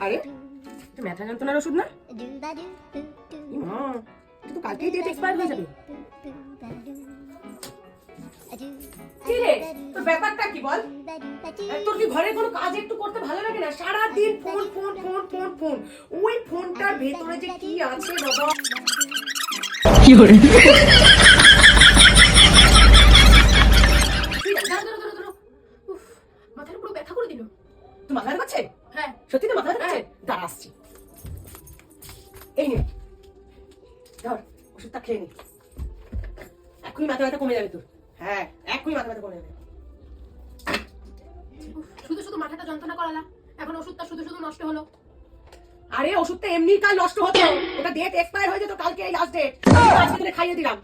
আরে এটা মাথা যন্ত্রণার ওষুধ না? মা এটা তো কালকেই ডেট এক্সপায়ার হয়ে যাবে। কি রে তোর ব্যাপারটা কি বল? তোর কি ঘরে কোনো কাজ একটু করতে ভালো লাগে না? সারা দিন phone phone phone phone phone. ওই ফোনটার ভেতরে যে কি আছে বাবা। কি করে? মাথার পুরো ব্যথা করে দিল। তো মাথা ব্যথা করছে? হ্যাঁ সত্যি তো মাথা ব্যথা করছে। দাঁড়া আসছি। এই নে ধর ওষুধটা খেয়ে নে, এখনই মাথা ব্যথা কমে যাবে তোর। হ্যাঁ এখনই মাথা ব্যথা কমে যাবে। শুধু শুধু মাথাটা যন্ত্রণা করালা, এখন ওষুধটা শুধু শুধু নষ্ট হলো। আরে ওষুধটা এমনি কাল নষ্ট হতো, ওটা ডেট এক্সপায়ার হয়ে যেত কালকে, এই লাস্ট ডেট। আজকে তোকে খাইয়ে দিলাম।